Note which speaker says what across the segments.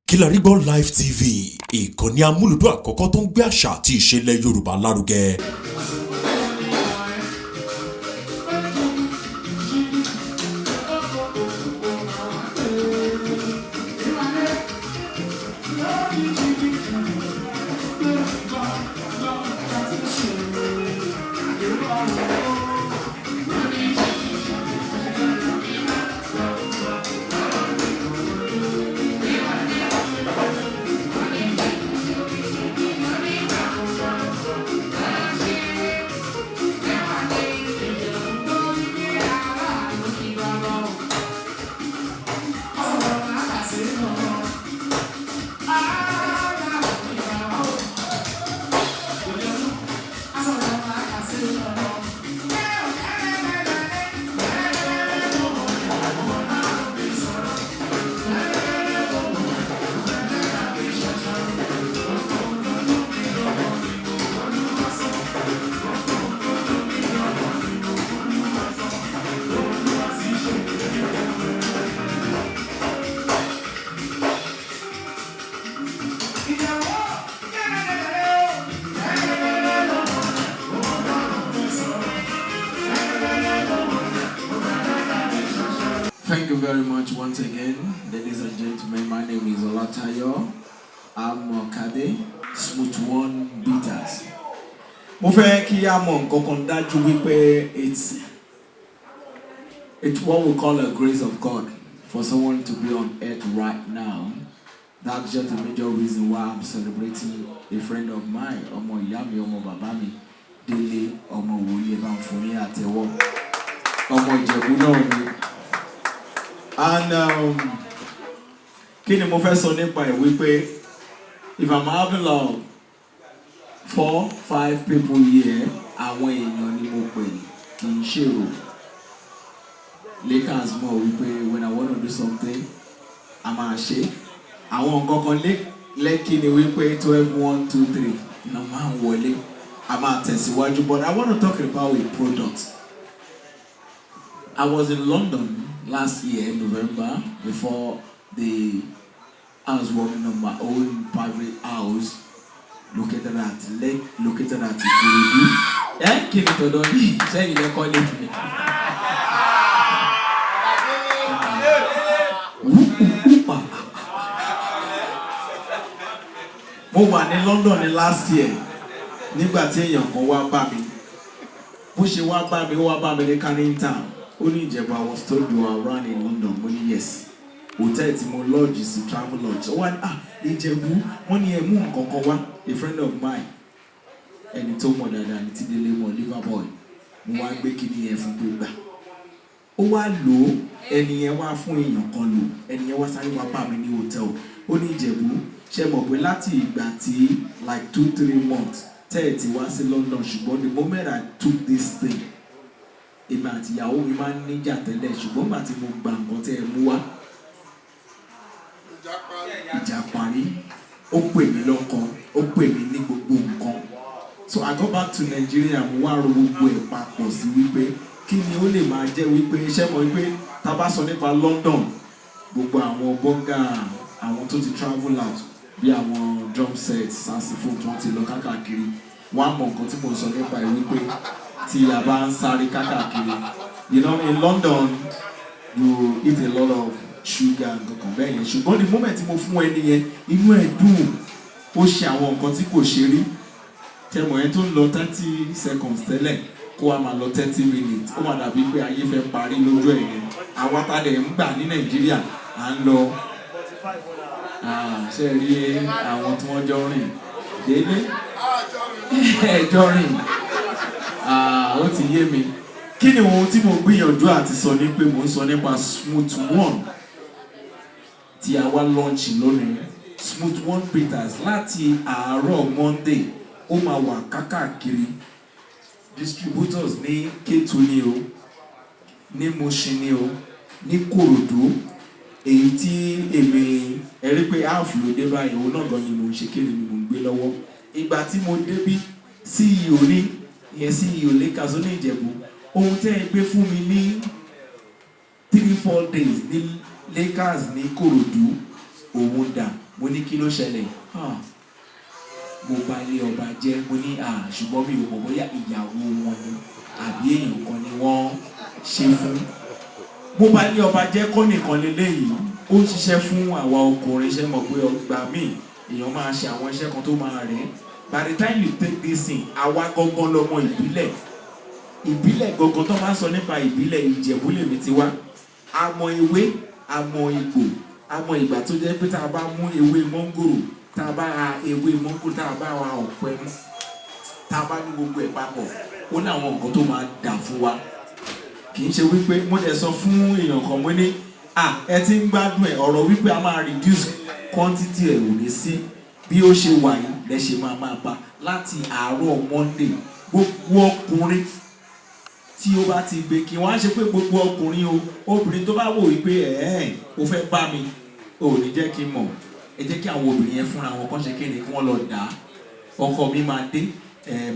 Speaker 1: Kilarigbo Live TV, ìkànnì amúlùdún àkọ́kọ́ tó ń gbé àṣà àti ìṣẹ̀lẹ̀ Yorùbá lárugẹ.
Speaker 2: Thank you very much once again, ladies and gentlemen. My name is Olatayo. I'm Kade, Smooth One Bitters. Mo fẹ́ kí a mọ̀ nǹkan kan dájú wípé it's what we call a grace of God for someone to be on earth right now. That's just the major reason why I'm celebrating a friend of mine, ọmọ ìyá mi, ọmọ bàbá mi, Délé, ọmọ Wòlíì Bámfúnmi àtẹ́wọ́, ọmọ Ìjẹ̀bú náà ni. And kí ni mo fẹ́ sọ nípa ẹ̀ wípé if I'm having like 4-5 people here, àwọn èèyàn ni mo pè kì í ṣèrò. Lakers mọ̀ wípé when I want to do something, a máa ṣe. Àwọn nǹkan kan lẹ́kì ni wípé 12-1-2-3 iná máa ń wọlé, a máa tẹ̀síwájú. But I want to talk about a product. I was in London last year in November before I was working on my own private house located at Ijebu. Kí ni tọ̀dọ̀ ní sẹ́yìn lẹ́kọ́ lé mi? Mo wà ní London ní last year nígbà tí èèyàn kan wá bá mi. Bó ṣe wá bá mi, ó wá bá mi ní Menta. Only Ijebu, I was told you are around in London. Money, yes. Hotel tí mo lodge is a travel lodge. So one Ijebu, money ẹ mú nǹkan kan wá. A friend of mine, ẹni tó mọ̀ dáadáa ní ti Délé mọ̀ Liverpool. Mo wá gbé kíní yẹn fún gbégbá. Ó wá lò ó, ẹni yẹn wá fún èèyàn kan lò. Ẹni yẹn wá sáré wá bá mi ní hotel. Ó ní Ijebu, ṣé mọ̀ pé láti ìgbà tí like 2-3 months tẹ́ ẹ ti wá sí London, ṣùgbọ́n the moment I took this thing, èmi àti ìyàwó mi máa ń níjà tẹ́lẹ̀, ṣùgbọ́n gbà tí mo gba nǹkan tẹ́ ẹ mú wá, ìjà parí. Ó pè mí lọ́kàn, ó pè mí ní gbogbo nǹkan. So I go back to Nigeria, mo wá ro gbogbo ẹ̀ papọ̀ sí wípé kí ni ó lè máa jẹ́ wípé iṣẹ́ mọ̀ wípé tá bá sọ nípa London, gbogbo àwọn bọ́gà, àwọn tó ti travel out bí àwọn drum set, saxophone tí wọ́n ti lọ káàkiri, wọ́n á mọ̀ nǹkan tí mo sọ nípa ẹ̀ wípé tí a bá ń sáré káàkiri. You know, in London you eat a lot of sugar and nǹkan bẹ́ẹ̀ yẹn, ṣùgbọ́n the moment mo fún ẹni yẹn inú ẹ̀ dùn, ó ṣe àwọn nǹkan tí kò ṣe rí. Tẹmọ̀ yẹn tó ń lọ 30 seconds tẹ́lẹ̀ kó a máa lọ 30 minutes, ó máa dàbí pé ayé fẹ́ parí lójú ẹ̀ yẹn. Àwa tá dẹ̀ ń gbà ní Nàìjíríà à ń lọ ṣe rí àwọn tí wọ́n jọ rìn Délé ẹjọ́ rìn. Ó ti yé mi. Kí ni ohun tí mo gbìyànjú àti sọ ní pé mo ń sọ nípa Smooth One tí a wá launch lónìí. Smooth One Bitters láti àárọ̀ Monday ó máa wà káàkiri. Distributors ní Kétu ni o, ní Mushin ni o, ní Kòròdú. Èyí tí èmi ẹ̀rí pé half ló dé báyìí, òun náà gan ni mo ń ṣe, kéde ni mo ń gbé lọ́wọ́. Ìgbà tí mo débí CEO ní ìyẹn CEO Lakers ó ní Ìjẹ̀bú, ohun tẹ́ ẹ gbé fún mi ní 3-4 days ní Lakers ní Kòròdú, òun dà. mo ní kí ló ṣẹlẹ̀ mo bà ilé ọba jẹ́, mo ní ṣùgbọ́n mi ò mọ̀ bóyá ìyàwó wọn ni àbí èèyàn kan ni wọ́n ṣe fún. Mo bà ilé ọba jẹ́ kọ́ nìkan leléyìí, ó ń ṣiṣẹ́ fún àwa ọkùnrin. Ṣe mọ̀ pé ọgbà míì èèyàn máa ṣe àwọn iṣẹ́ kan tó máa rẹ̀. By the time you take this thing, àwa gangan lọmọ ìbílẹ̀. Ìbílẹ̀ gangan tó máa ń sọ nípa ìbílẹ̀ Ìjẹ̀bú lèmi ti wá. A mọ ewé, a mọ egbò, a mọ ìgbà tó jẹ́ pé tá a bá mú ewé mọ́ngòrò, tá a bá ra ewé mọ́ngòrò, tá a bá ra ọ̀pẹ mú, tá a bá ní gbogbo ẹ̀ papọ̀, ó ní àwọn nǹkan tó máa dà fún wa. Kì í ṣe wípé mo dẹ̀ sọ fún èèyàn kan, mo ní ẹ ti ń gbádùn ẹ̀, ọ̀rọ̀ wípé a máa reduce quantity ẹ̀ ò ní sí bí ó ṣe wà yìí lẹ ṣe máa bá láti àárọ̀ Monday. Gbogbo ọkùnrin tí ó bá ti gbé, kí wọ́n á ṣe pé gbogbo ọkùnrin o, obìnrin tó bá wò wípé ó fẹ́ bá mi ò ní jẹ́ kí n mọ̀, ẹ jẹ́ kí àwọn obìnrin yẹn fúnra wọn kàn ṣe kéde kí wọ́n lọ dà á. Ọkọ mi máa dé,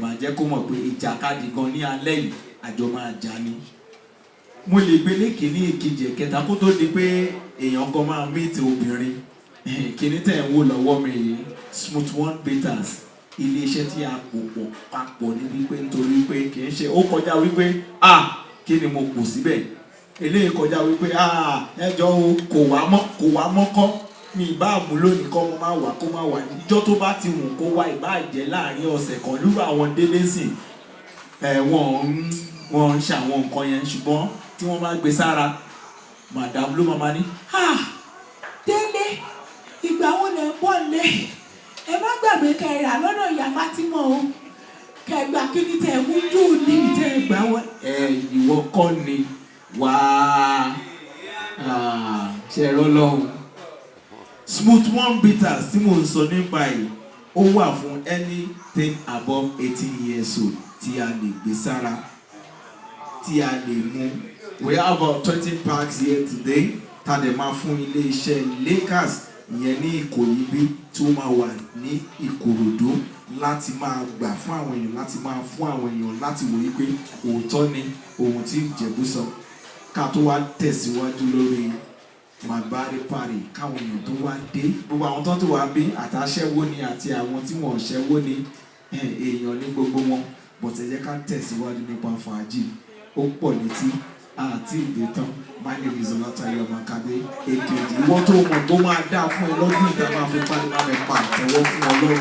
Speaker 2: màá jẹ́ kó mọ̀ pé ìjàkadì gan ní alẹ́ yìí àjọ máa jà ni. Mo lè gbé lékè ní èkejì ẹ̀kẹta kó tó di pé èèyàn kan máa meet obìnrin. Kìíní tẹ̀ ń wò lọ́wọ́ mi yìí, Smooth One Bitters, ilé-iṣẹ́ tí a pò pọ̀ papọ̀ ní wípé nítorí pé kì í ṣe ó kọjá wípé kí ni mo pò síbẹ̀. Eléyìí kọjá wípé ẹjọ́ o kò wá mọ́kọ́ mi ìbá mú lónìí kọ́ mo máa wà kó máa wà níjọ́ tó bá ti wù kó wá ìbá jẹ́ láàrin ọ̀sẹ̀ kan. Lúrú àwọn délé sìn wọ́n ń ṣe àwọn nǹkan yẹn, ṣùgbọ́n tí wọ́n bá gbé sára madam ló máa ní Délé ìgbà wo lẹ ń bọ̀ lé, ẹ má gbàgbé kẹrà lọ́dọ̀ ìyá Fátímọ̀ o, kẹgbà kí ni tẹ̀ mú dùn ní ìtẹ̀ gbà wọ́n. Ìwọ kọ́ ni wàá ṣe ẹ̀rọ lọ́hùn. Smooth One Bitters tí mò ń sọ nípa yìí ó wà fún anything above 18 years old tí a lè gbé sára, tí a lè mú. We have about 20 packs here today tá dẹ̀ máa fún ilé iṣẹ́ Lakers ìyẹn ní Ìkòyí bí tí ó máa wà ní Ìkòròdú láti máa gbà fún àwọn èèyàn, láti máa fún àwọn èèyàn láti wòye pé òótọ́ ni ohun tí Ìjẹ̀bú sọ. Ká tó wá tẹ̀síwájú lórí my body party, káwọn èèyàn tó wá dé, gbogbo àwọn tó wá bí àtàṣẹ́wó ni àti àwọn tí wọ́n ṣẹ́wó ni èèyàn ní gbogbo wọn. But ẹ jẹ́ ká tẹ̀síwájú nípa fàájì, ó pọ̀ létí àti ìdẹ́tàn. My name is Olatayo Makade èkejì. Ìwọ́n tó mọ̀ tó máa dá fún ẹ lọ́dún ìta máa fi pàdé máa mẹ́pa àtẹ̀wọ́ fún Ọlọ́run.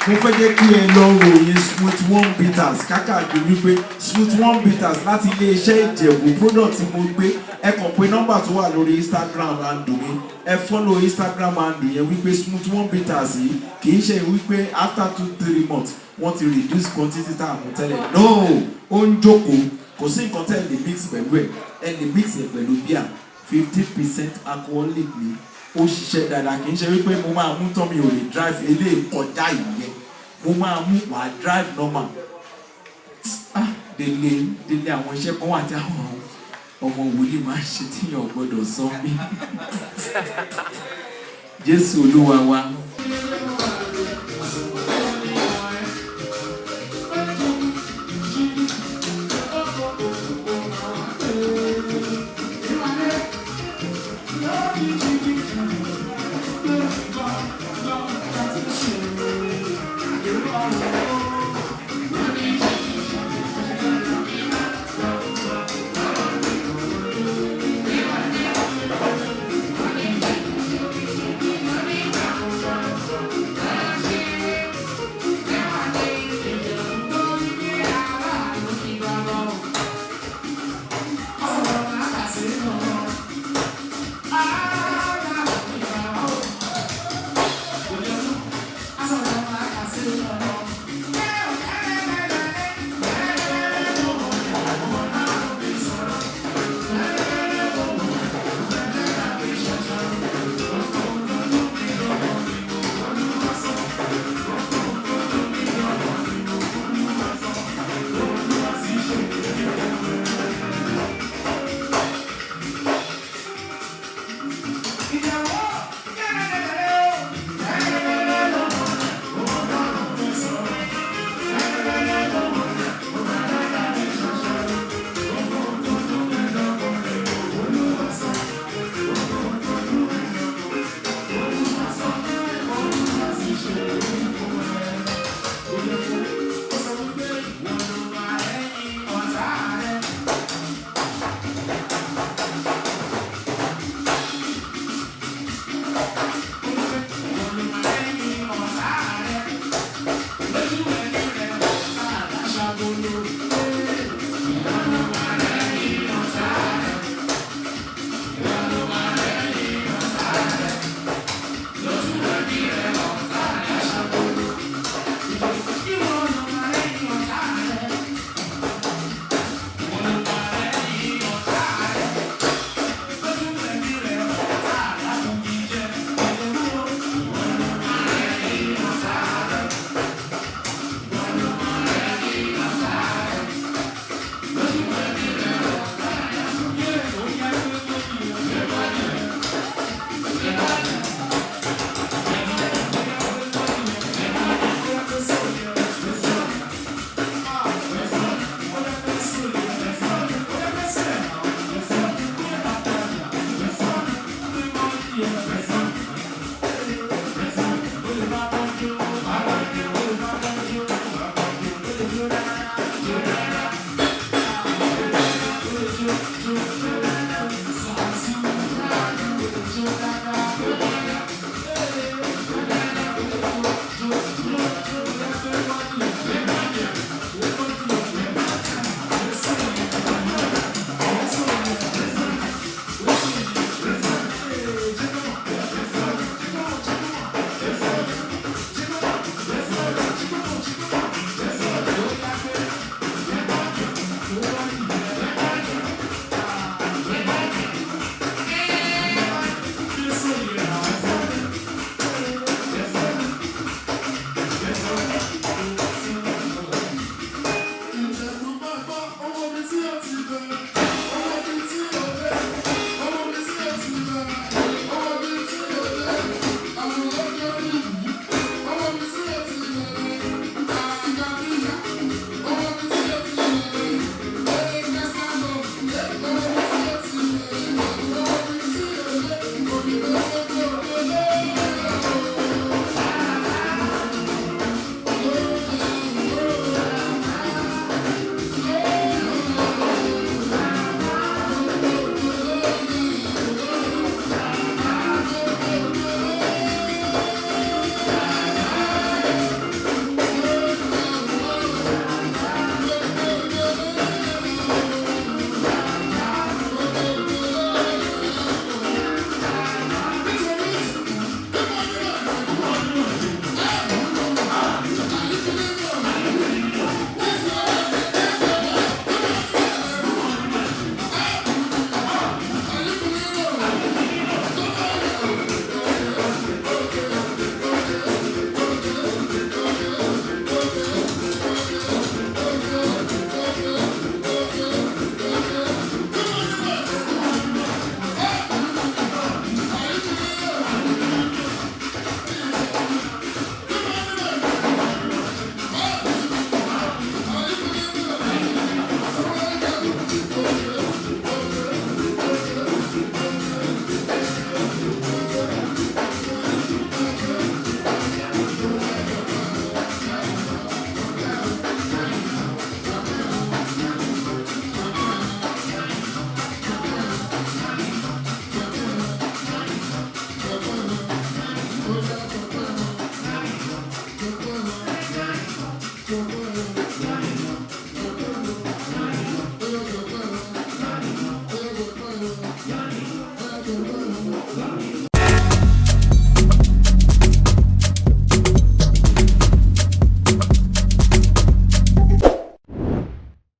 Speaker 2: Mo fẹ́ jẹ́ kí ẹ lọ ròyìn Smooth One Bitters kákàkiri wípé Smooth One Bitters láti ilé-iṣẹ́ Ìjẹ̀bú product tí mo gbé. Ẹ kàn pé nọ́mbà tó wà lórí Instagram handle mi, ẹ follow Instagram handle yẹn wípé Smooth One Bitters yìí kì í ṣe wípé after 2-3 months wọ́n ti reduce quantity tá a mú tẹ́lẹ̀. No, ó ń jókòó, kò sí nǹkan tẹ́ ẹ lè mix pẹ̀lú ẹ̀, ẹ lè mix ẹ̀ pẹ̀lú bíà 50% alcoholic ni. Ó ṣiṣẹ́ dáadáa, kì í ṣe wípé mo máa mú tán mi ò lè drive eléyìí kọjá ìyẹn, mo máa mú wàá drive normal. Délé àwọn iṣẹ́ kan wà tí àwọn ọmọ wòlíì máa ń ṣe tíyàn gbọ́dọ̀ sọ mí. Jésù Olúwa wa.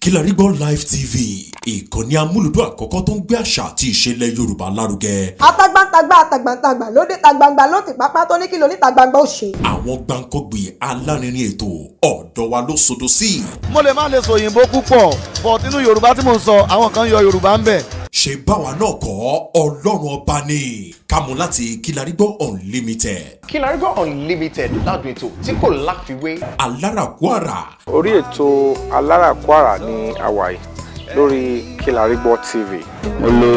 Speaker 1: Kilarigbo Live TV ìkànnì amúlùdún àkọ́kọ́ tó ń gbé àṣà àti ìṣẹ̀lẹ̀ Yorùbá lárugẹ.
Speaker 3: Atagbantagba lóde tagbangba ló ti pápá tó ní kí ló ní tagbangba ó ṣe.
Speaker 1: Àwọn gbàǹkọ́gbì alárinrin ètò ọ̀dọ́ wa ló sodo sí.
Speaker 4: Mo lè má lè sọ òyìnbó púpọ̀ but nínú Yorùbá tí mò ń sọ àwọn kan yọ Yorùbá ń bẹ̀.
Speaker 1: Ṣé báwa náà kọ́ Ọlọ́run ọba ni kámú láti Kilarigbo Unlimited.
Speaker 5: Kilarigbo Unlimited ládùn ètò tí kò láfiwé.
Speaker 1: Alárakúàrà.
Speaker 6: Orí ètò Alárakúàrà ní àwàyè lórí Kilarigbo TV.
Speaker 7: Mo lo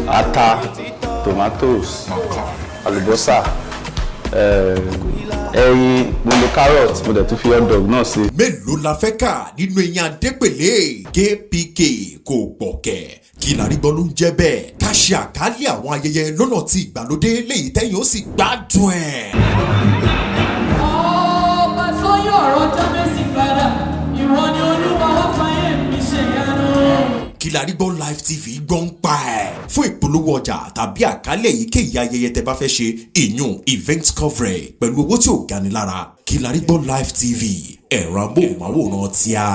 Speaker 7: ata, tomatoes, àlùbọ́sà, ẹyin, mo lo carrot, mo dẹ̀ tún fi hot dog náà sí.
Speaker 1: Mélòó la fẹ́ kà nínú eyín adépèlé KPK kò gbọ̀kẹ̀. Kilarigbo ló ń jẹ́ bẹ́ẹ̀. Ká ṣe àkálẹ̀ àwọn ayẹyẹ lọ́nà tí ìgbàlódé léyìí tẹ́yìn ó sì gbádùn ẹ̀.
Speaker 8: Ọba tó yọ ọ̀rọ̀ Jábésì padà, ìwọ ni Olúwa wá fàyè mi ṣe ìyanu.
Speaker 1: Kilarigbo Live TV gbọ́n pa ẹ̀. Fún ìpolówó ọjà tàbí àkálẹ̀ èyíkéyìí ayẹyẹ tẹ́ bá fẹ́ ṣe ìyún event coverage pẹ̀lú owó tí ò gani lára. Kilarigbo Live TV ẹ̀rọ amóhùnmáwòrán tíá.